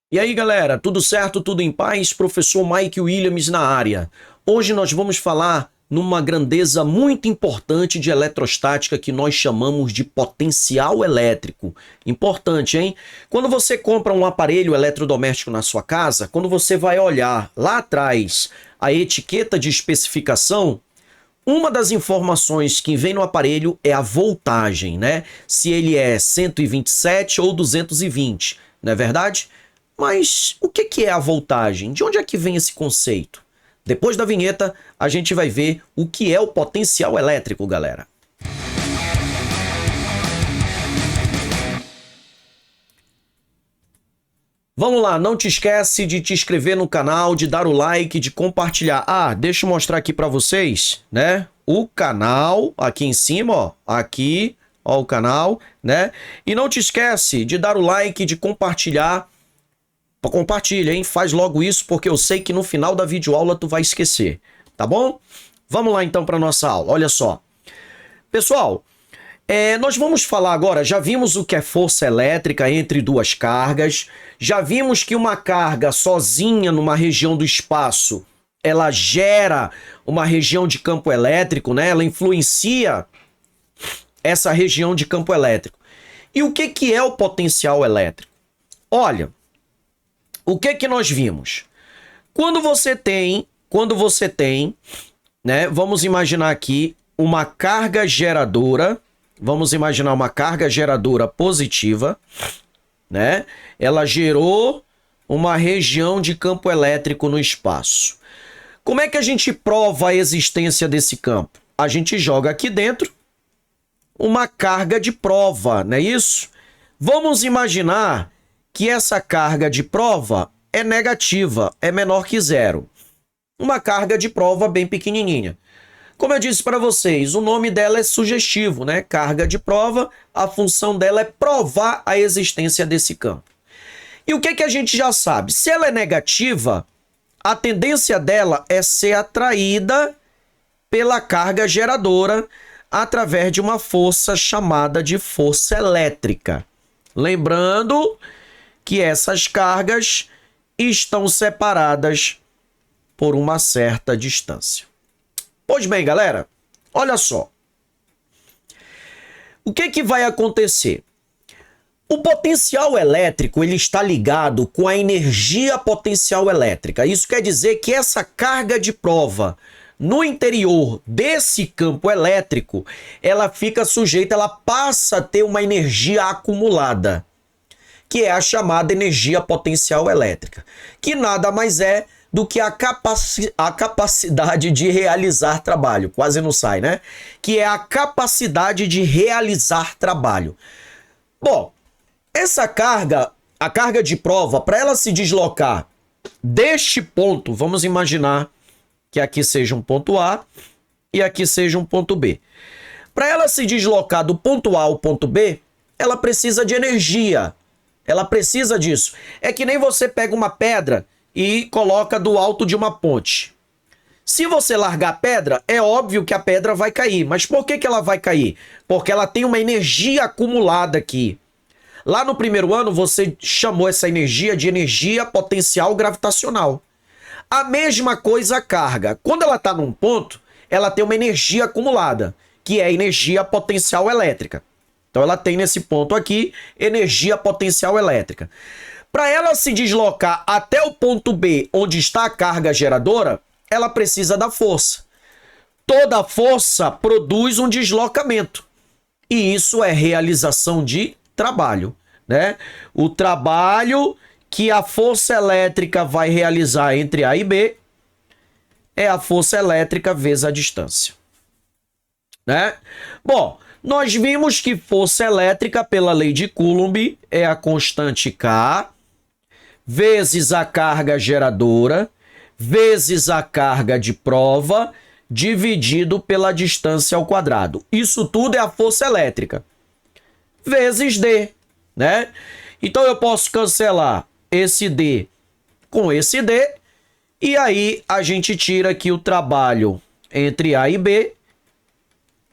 E aí, galera, tudo certo? Tudo em paz? Professor Mike Williams na área. Hoje nós vamos falar numa grandeza muito importante de eletrostática que nós chamamos de potencial elétrico. Importante, hein? Quando você compra um aparelho eletrodoméstico na sua casa, quando você vai olhar lá atrás a etiqueta de especificação, uma das informações que vem no aparelho é a voltagem, né? Se ele é 127 ou 220, não é verdade? Mas o que é a voltagem? De onde é que vem esse conceito? Depois da vinheta, a gente vai ver o que é o potencial elétrico, galera. Vamos lá, não te esquece de te inscrever no canal, de dar o like, de compartilhar. Ah, deixa eu mostrar aqui para vocês, né? O canal aqui em cima, ó, aqui, ó, o canal, né? E não te esquece de dar o like, de compartilhar. Compartilha, hein? Faz logo isso, porque eu sei que no final da videoaula tu vai esquecer, tá bom? Vamos lá então para nossa aula. Olha só. Pessoal, nós vamos falar agora, já vimos o que é força elétrica entre duas cargas, já vimos que uma carga sozinha numa região do espaço, ela gera uma região de campo elétrico, né? Ela influencia essa região de campo elétrico. E o que é o potencial elétrico? Olha, o que nós vimos? Quando você tem, né, vamos imaginar aqui uma carga geradora, vamos imaginar uma carga geradora positiva, né? Ela gerou uma região de campo elétrico no espaço. Como é que a gente prova a existência desse campo? A gente joga aqui dentro uma carga de prova, não é isso? Vamos imaginar que essa carga de prova é negativa, é menor que zero. Uma carga de prova bem pequenininha. Como eu disse para vocês, o nome dela é sugestivo, né? Carga de prova, a função dela é provar a existência desse campo. E o que a gente já sabe? Se ela é negativa, a tendência dela é ser atraída pela carga geradora através de uma força chamada de força elétrica. Lembrando que essas cargas estão separadas por uma certa distância. Pois bem, galera, olha só. O que vai acontecer? O potencial elétrico ele está ligado com a energia potencial elétrica. Isso quer dizer que essa carga de prova no interior desse campo elétrico, ela fica sujeita, ela passa a ter uma energia acumulada, que é a chamada energia potencial elétrica, que nada mais é do que a capacidade de realizar trabalho. Quase não sai, né? Que é a capacidade de realizar trabalho. Bom, essa carga, a carga de prova, para ela se deslocar deste ponto, vamos imaginar que aqui seja um ponto A e aqui seja um ponto B. Para ela se deslocar do ponto A ao ponto B, ela precisa de energia. Ela precisa disso. É que nem você pega uma pedra e coloca do alto de uma ponte. Se você largar a pedra, é óbvio que a pedra vai cair. Mas por que ela vai cair? Porque ela tem uma energia acumulada aqui. Lá no primeiro ano, você chamou essa energia de energia potencial gravitacional. A mesma coisa a carga. Quando ela está num ponto, ela tem uma energia acumulada, que é a energia potencial elétrica. Então ela tem nesse ponto aqui energia potencial elétrica. Para ela se deslocar até o ponto B, onde está a carga geradora, ela precisa da força. Toda força produz um deslocamento. E isso é realização de trabalho, né? O trabalho que a força elétrica vai realizar entre A e B é a força elétrica vezes a distância, né? Bom, nós vimos que força elétrica, pela lei de Coulomb, é a constante K vezes a carga geradora vezes a carga de prova dividido pela distância ao quadrado. Isso tudo é a força elétrica vezes D, né? Então eu posso cancelar esse D com esse D e aí a gente tira aqui o trabalho entre A e B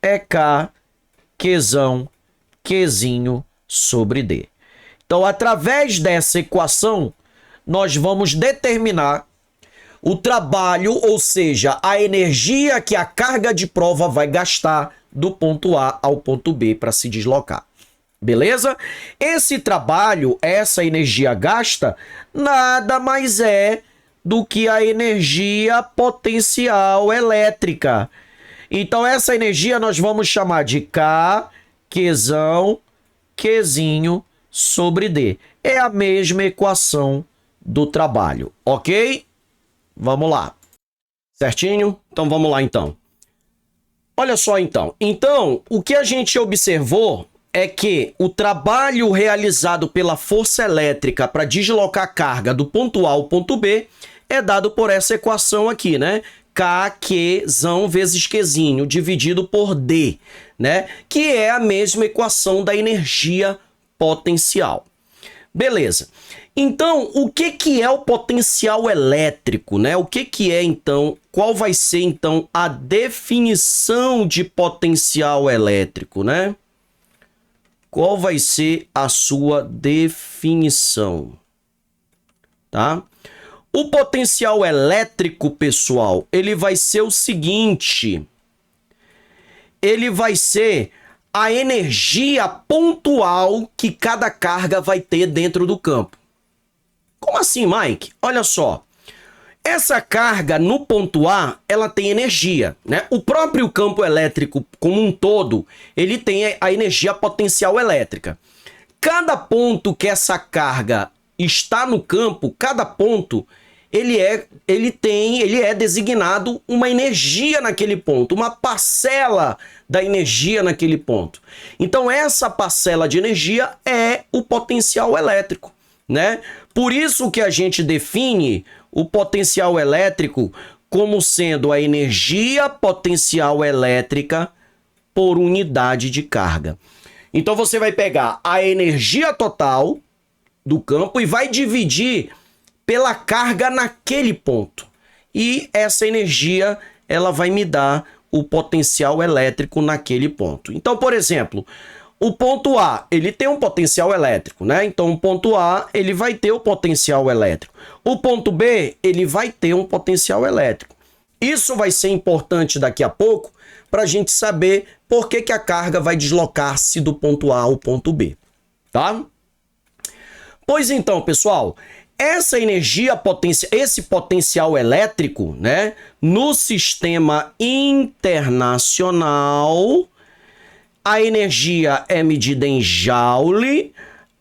é K Qzão, Qzinho sobre D. Então, através dessa equação, nós vamos determinar o trabalho, ou seja, a energia que a carga de prova vai gastar do ponto A ao ponto B para se deslocar. Beleza? Esse trabalho, essa energia gasta, nada mais é do que a energia potencial elétrica. Então, essa energia nós vamos chamar de K, Qzão, Qzinho sobre D. É a mesma equação do trabalho, ok? Vamos lá. Certinho? Então, vamos lá, então. Olha só, então. Então, o que a gente observou é que o trabalho realizado pela força elétrica para deslocar carga do ponto A ao ponto B é dado por essa equação aqui, né? K, Qzão vezes Qzinho, dividido por D, né? Que é a mesma equação da energia potencial. Beleza. Então, o que é o potencial elétrico, né? O que é, então, qual vai ser, então, a definição de potencial elétrico, né? Qual vai ser a sua definição, tá? O potencial elétrico, pessoal, ele vai ser o seguinte, ele vai ser a energia pontual que cada carga vai ter dentro do campo. Como assim, Mike? Olha só, essa carga no ponto A, ela tem energia, né? O próprio campo elétrico como um todo, ele tem a energia potencial elétrica. Cada ponto que essa carga está no campo, cada ponto, ele é designado uma energia naquele ponto, uma parcela da energia naquele ponto. Então, essa parcela de energia é o potencial elétrico, né? Por isso que a gente define o potencial elétrico como sendo a energia potencial elétrica por unidade de carga. Então, você vai pegar a energia total do campo e vai dividir pela carga naquele ponto. E essa energia, ela vai me dar o potencial elétrico naquele ponto. Então, por exemplo, o ponto A, ele tem um potencial elétrico, né? Então, o ponto A, ele vai ter o potencial elétrico. O ponto B, ele vai ter um potencial elétrico. Isso vai ser importante daqui a pouco para a gente saber por que a carga vai deslocar-se do ponto A ao ponto B, tá? Pois então, pessoal, essa energia esse potencial elétrico, né, no sistema internacional, a energia é medida em Joule,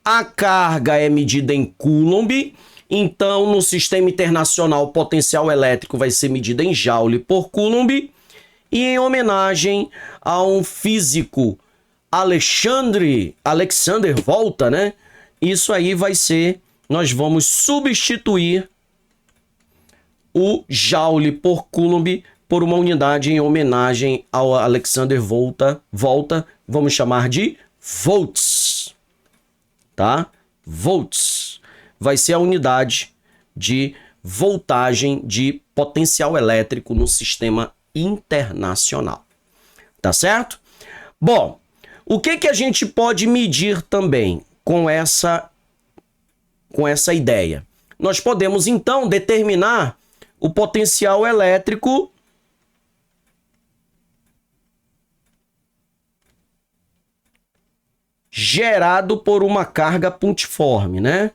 a carga é medida em Coulomb. Então, no sistema internacional, o potencial elétrico vai ser medido em Joule por Coulomb. E em homenagem a um físico, Alexander Volta, né? Isso aí vai ser, nós vamos substituir o Joule por Coulomb por uma unidade em homenagem ao Alexander Volta, vamos chamar de volts, tá? Volts vai ser a unidade de voltagem de potencial elétrico no sistema internacional, tá certo? Bom, o que a gente pode medir também com essa ideia? Nós podemos, então, determinar o potencial elétrico gerado por uma carga pontiforme, né?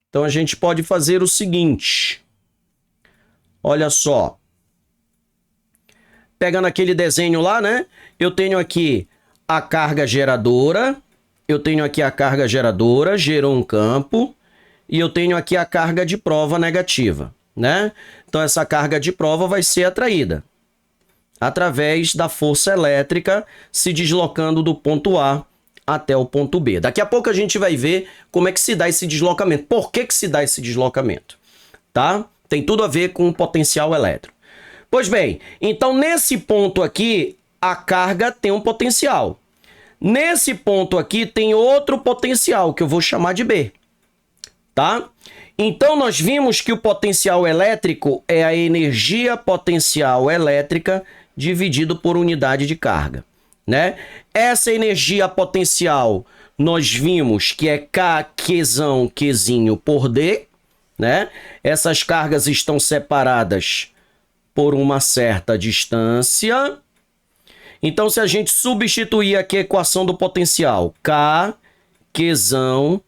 Então a gente pode fazer o seguinte. Olha só. Pegando aquele desenho lá, né? Eu tenho aqui a carga geradora. Eu tenho aqui a carga geradora, gerou um campo. E eu tenho aqui a carga de prova negativa, né? Então essa carga de prova vai ser atraída através da força elétrica se deslocando do ponto A até o ponto B. Daqui a pouco a gente vai ver como é que se dá esse deslocamento. Por que se dá esse deslocamento? Tá? Tem tudo a ver com o potencial elétrico. Pois bem, então nesse ponto aqui, a carga tem um potencial. Nesse ponto aqui tem outro potencial, que eu vou chamar de B. tá? Então, nós vimos que o potencial elétrico é a energia potencial elétrica dividido por unidade de carga, né? Essa energia potencial, nós vimos que é K, Qzão, Qzinho por D, né? Essas cargas estão separadas por uma certa distância. Então, se a gente substituir aqui a equação do potencial, K, Qzão,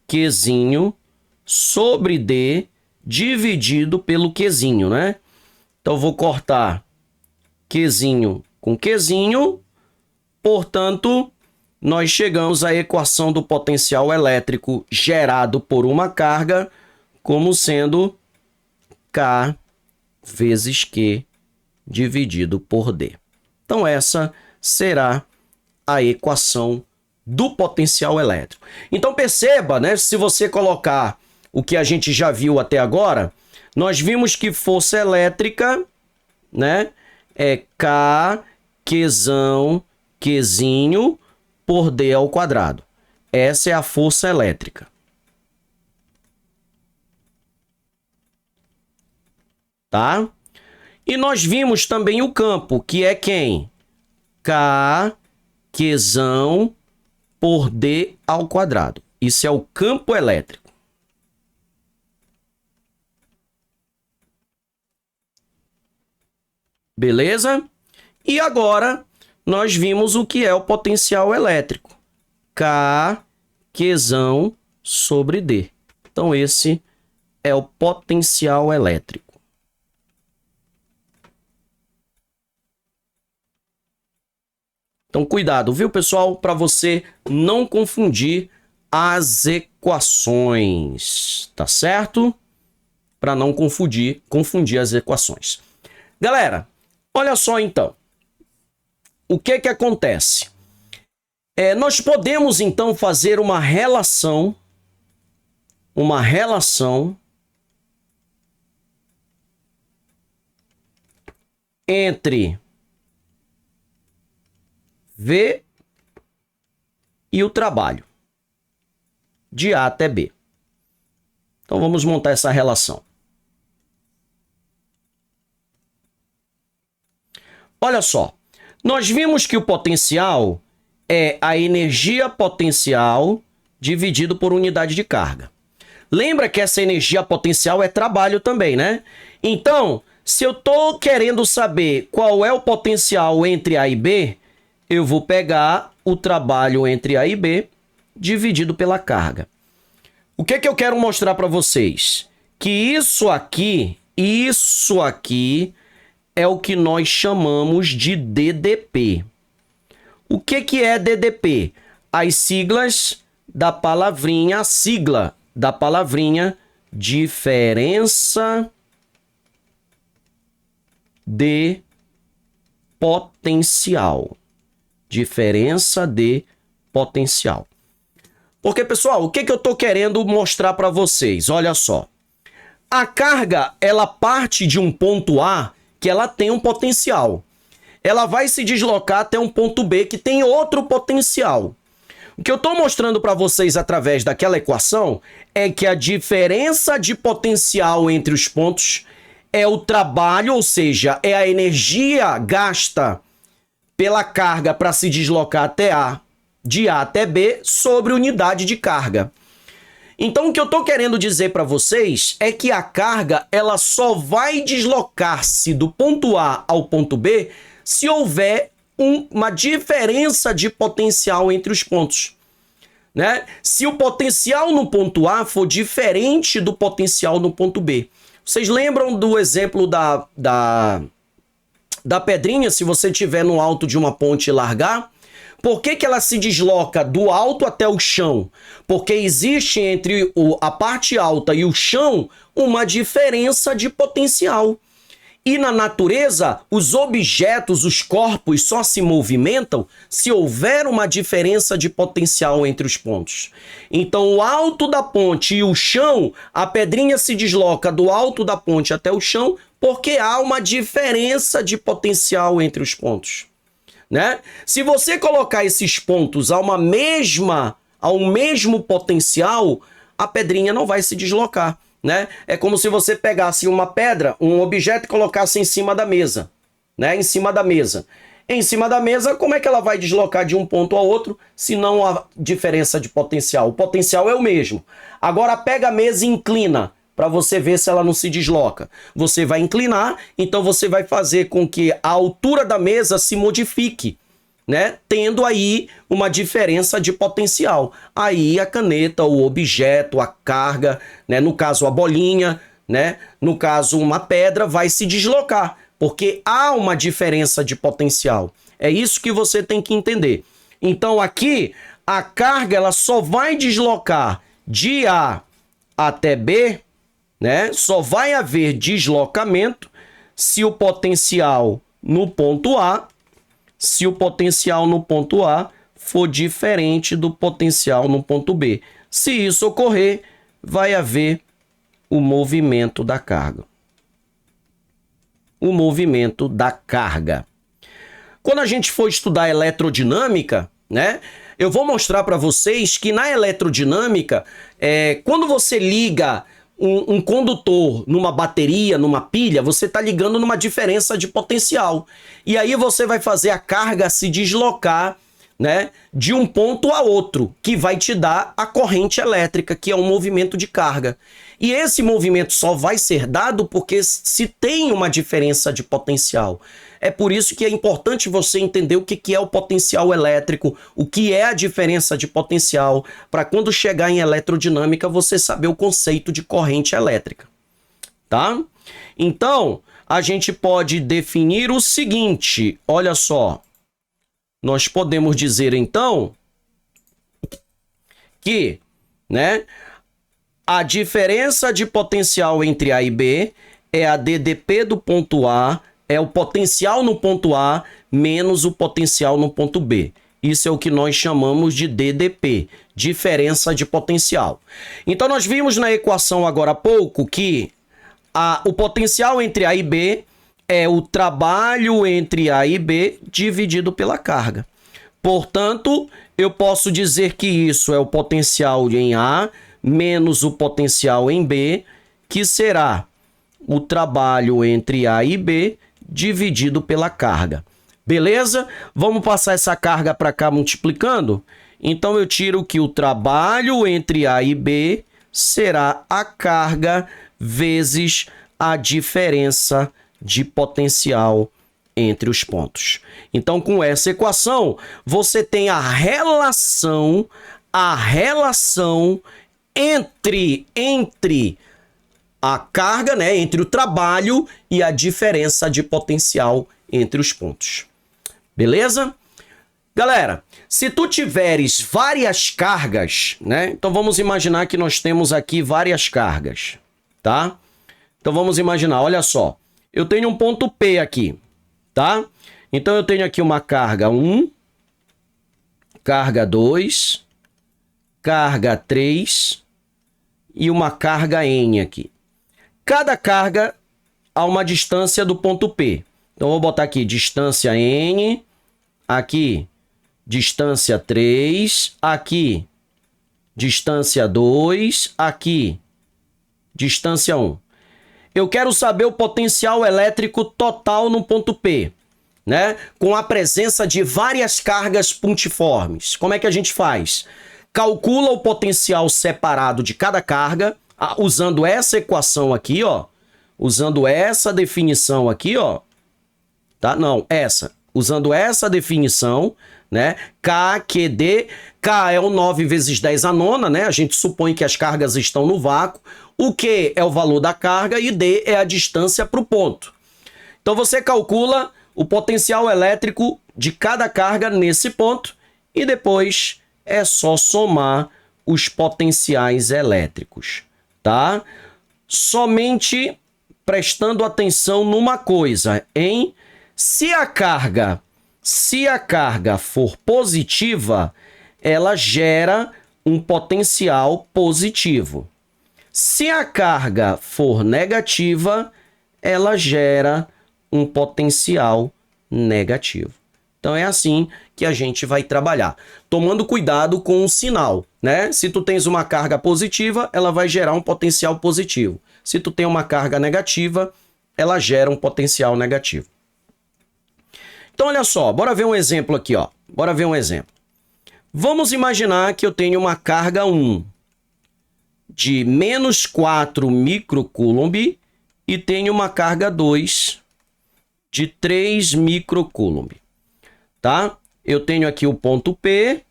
Qzinho, sobre D, dividido pelo Qzinho, né? Então, vou cortar Qzinho com Qzinho. Portanto, nós chegamos à equação do potencial elétrico gerado por uma carga como sendo K vezes Q dividido por D. Então, essa será a equação do potencial elétrico. Então, perceba, né? Se você colocar o que a gente já viu até agora, nós vimos que força elétrica, né, é K, Qzão, Qzinho por D ao quadrado. Essa é a força elétrica. Tá? E nós vimos também o campo, que é quem? K, Qzão por D ao quadrado. Isso é o campo elétrico. Beleza? E agora nós vimos o que é o potencial elétrico. K, Qzão sobre D. Então, esse é o potencial elétrico. Então, cuidado, viu, pessoal? Para você não confundir as equações, tá certo? Para não confundir as equações. Galera, olha só então. O que que acontece? Nós podemos então fazer uma relação entre V e o trabalho de A até B. Então vamos montar essa relação. Olha só, nós vimos que o potencial é a energia potencial dividido por unidade de carga. Lembra que essa energia potencial é trabalho também, né? Então, se eu estou querendo saber qual é o potencial entre A e B, eu vou pegar o trabalho entre A e B dividido pela carga. O que que eu quero mostrar para vocês? Que isso aqui é o que nós chamamos de DDP. O que que é DDP? As siglas da palavrinha, a sigla da palavrinha diferença de potencial. Diferença de potencial. Porque, pessoal, o que que eu estou querendo mostrar para vocês? Olha só. A carga, ela parte de um ponto A que ela tem um potencial. Ela vai se deslocar até um ponto B que tem outro potencial. O que eu estou mostrando para vocês através daquela equação é que a diferença de potencial entre os pontos é o trabalho, ou seja, é a energia gasta pela carga para se deslocar até A, de A até B, sobre unidade de carga. Então, o que eu estou querendo dizer para vocês é que a carga ela só vai deslocar-se do ponto A ao ponto B se houver uma diferença de potencial entre os pontos, né? Se o potencial no ponto A for diferente do potencial no ponto B. Vocês lembram do exemplo da pedrinha, se você estiver no alto de uma ponte e largar? Por que que ela se desloca do alto até o chão? Porque existe entre a parte alta e o chão uma diferença de potencial. E na natureza, os objetos, os corpos só se movimentam se houver uma diferença de potencial entre os pontos. Então, o alto da ponte e o chão, a pedrinha se desloca do alto da ponte até o chão porque há uma diferença de potencial entre os pontos, né? Se você colocar esses pontos a um mesmo potencial, a pedrinha não vai se deslocar, né? É como se você pegasse uma pedra, um objeto e colocasse em cima da mesa, né? Em cima da mesa. Em cima da mesa, como é que ela vai deslocar de um ponto ao outro se não há diferença de potencial? O potencial é o mesmo. Agora pega a mesa e inclina para você ver se ela não se desloca. Você vai inclinar, então você vai fazer com que a altura da mesa se modifique, né? Tendo aí uma diferença de potencial. Aí a caneta, o objeto, a carga, né? No caso a bolinha, né? No caso uma pedra, vai se deslocar, porque há uma diferença de potencial. É isso que você tem que entender. Então aqui a carga ela só vai deslocar de A até B, né? Só vai haver deslocamento se o potencial no ponto A, for diferente do potencial no ponto B. Se isso ocorrer, vai haver o movimento da carga. O movimento da carga. Quando a gente for estudar eletrodinâmica, né? Eu vou mostrar para vocês que na eletrodinâmica, quando você liga um condutor numa bateria, numa pilha, você está ligando numa diferença de potencial. E aí você vai fazer a carga se deslocar, né, de um ponto a outro, que vai te dar a corrente elétrica, que é um movimento de carga. E esse movimento só vai ser dado porque se tem uma diferença de potencial. É por isso que é importante você entender o que é o potencial elétrico, o que é a diferença de potencial, para quando chegar em eletrodinâmica você saber o conceito de corrente elétrica, tá? Então, a gente pode definir o seguinte, olha só. Nós podemos dizer então que, né, a diferença de potencial entre A e B é a DDP do ponto A, é o potencial no ponto A menos o potencial no ponto B. Isso é o que nós chamamos de DDP, diferença de potencial. Então nós vimos na equação agora há pouco que o potencial entre A e B é o trabalho entre A e B dividido pela carga. Portanto, eu posso dizer que isso é o potencial em A menos o potencial em B, que será o trabalho entre A e B dividido pela carga. Beleza? Vamos passar essa carga para cá multiplicando? Então eu tiro que o trabalho entre A e B será a carga vezes a diferença de potencial entre os pontos. Então, com essa equação, você tem a relação entre a carga, né, entre o trabalho e a diferença de potencial entre os pontos. Beleza? Galera, se tu tiveres várias cargas, né? Então vamos imaginar que nós temos aqui várias cargas, tá? Então vamos imaginar, olha só. Eu tenho um ponto P aqui, tá? Então eu tenho aqui uma carga 1, carga 2, carga 3 e uma carga N aqui. Cada carga a uma distância do ponto P. Então, eu vou botar aqui distância N, aqui distância 3, aqui distância 2, aqui distância 1. Eu quero saber o potencial elétrico total no ponto P, né? Com a presença de várias cargas pontiformes. Como é que a gente faz? Calcula o potencial separado de cada carga, usando essa equação aqui, ó. Usando essa definição aqui, ó. Tá? Não, essa. Usando essa definição, né? K, QD. K é o 9 vezes 10 a nona, né? A gente supõe que as cargas estão no vácuo. O Q é o valor da carga e D é a distância para o ponto. Então você calcula o potencial elétrico de cada carga nesse ponto e depois é só somar os potenciais elétricos, tá? Somente prestando atenção numa coisa, hein? Se a carga for positiva, ela gera um potencial positivo. Se a carga for negativa, ela gera um potencial negativo. Então é assim que a gente vai trabalhar, tomando cuidado com o sinal, né? Se tu tens uma carga positiva, ela vai gerar um potencial positivo. Se tu tem uma carga negativa, ela gera um potencial negativo. Então olha só, bora ver um exemplo aqui, ó. Bora ver um exemplo. Vamos imaginar que eu tenho uma carga 1 de menos 4 microcoulomb e tenho uma carga 2 de 3 microcoulomb. Tá? Eu tenho aqui o ponto P.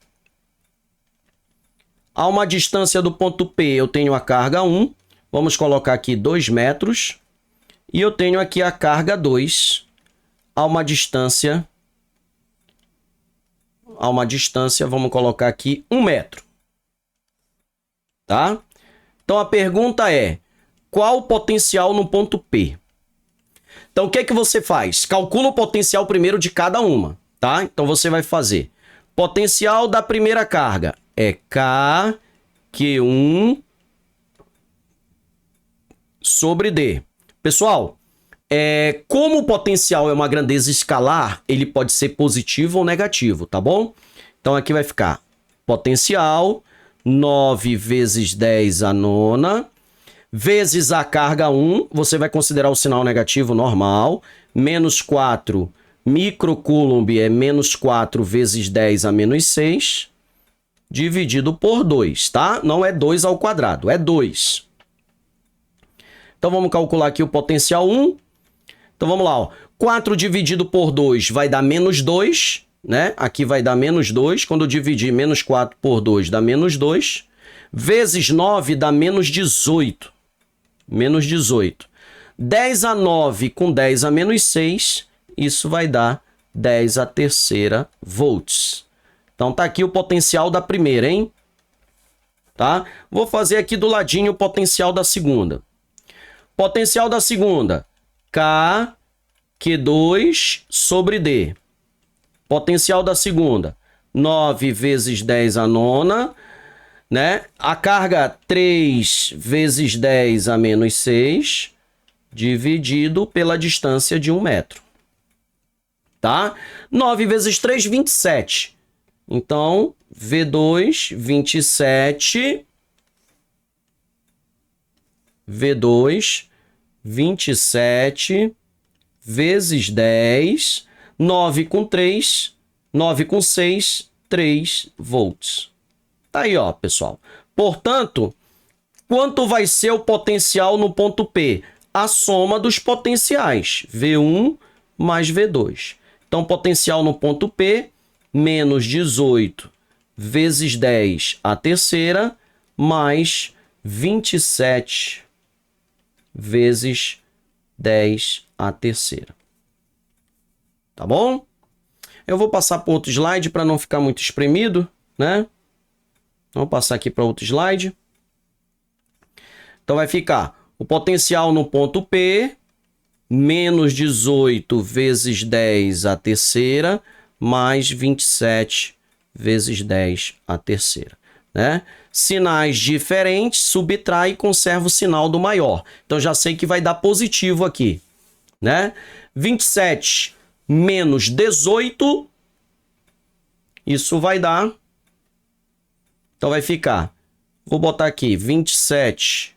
A uma distância do ponto P, eu tenho a carga 1. Vamos colocar aqui 2 metros. E eu tenho aqui a carga 2 a uma distância, vamos colocar aqui 1 metro. Tá? Então a pergunta é, qual o potencial no ponto P? Então o que é que você faz? Calcula o potencial primeiro de cada uma. Tá? Então você vai fazer potencial da primeira carga é Kq1 sobre D. Pessoal, como o potencial é uma grandeza escalar, ele pode ser positivo ou negativo, tá bom? Então aqui vai ficar potencial 9 vezes 10 a nona vezes a carga 1, você vai considerar o sinal negativo normal, menos 4 microcoulomb é menos 4 vezes 10 a menos 6, dividido por 2, tá? Não é 2 ao quadrado, é 2. Então vamos calcular aqui o potencial 1. Então vamos lá, ó. 4 dividido por 2 vai dar menos 2, né? Aqui vai dar menos 2. Quando eu dividir menos 4 por 2 dá menos 2. Vezes 9 dá menos 18. Menos 18. 10 a 9 com 10 a menos 6, isso vai dar 10 a terceira volts. Então tá aqui o potencial da primeira, hein? Tá? Vou fazer aqui do ladinho o potencial da segunda. Potencial da segunda, Kq2 sobre D. Potencial da segunda, 9 vezes 10 a nona, né? A carga 3 vezes 10 a menos 6, dividido pela distância de 1 metro. Tá? 9 vezes 3, 27. Então, V2, 27. V2, 27 vezes 10. 9 com 3, 9 com 6, 3 volts. Tá aí, ó, pessoal. Portanto, quanto vai ser o potencial no ponto P? A soma dos potenciais, V1 mais V2. Então, potencial no ponto P, menos 18 vezes 10 a terceira, mais 27 vezes 10 a terceira. Tá bom? Eu vou passar para outro slide para não ficar muito espremido, né? Vamos passar aqui para outro slide. Então, vai ficar o potencial no ponto P, menos 18 vezes 10 a terceira, mais 27 vezes 10 a terceira, né? Sinais diferentes, subtrai e conserva o sinal do maior. Então, já sei que vai dar positivo aqui, né? 27 menos 18, isso vai dar... Então, vai ficar... Vou botar aqui 27...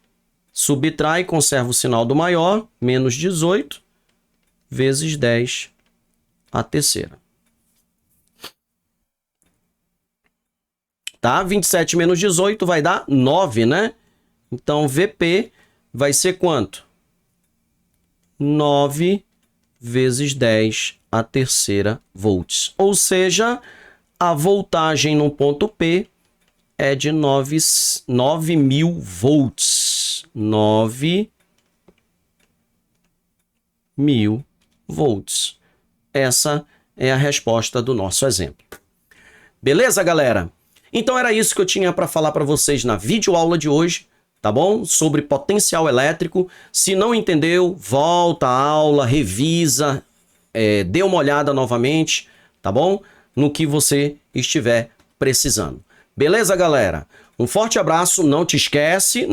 Subtrai, conserva o sinal do maior, menos 18, vezes 10 a terceira. Tá? 27 menos 18 vai dar 9, né? Então, VP vai ser quanto? 9 vezes 10 a terceira volts. Ou seja, a voltagem no ponto P é de 9.000 volts. 9.000 volts. Essa é a resposta do nosso exemplo. Beleza, galera? Então era isso que eu tinha para falar para vocês na videoaula de hoje, tá bom? Sobre potencial elétrico. Se não entendeu, volta à aula, revisa, dê uma olhada novamente, tá bom? No que você estiver precisando. Beleza, galera? Um forte abraço, não te esquece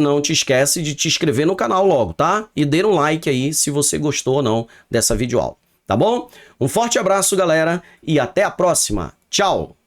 de te inscrever no canal logo, tá? E dê um like aí se você gostou ou não dessa videoaula. tá bom? Um forte abraço, galera, e até a próxima. Tchau!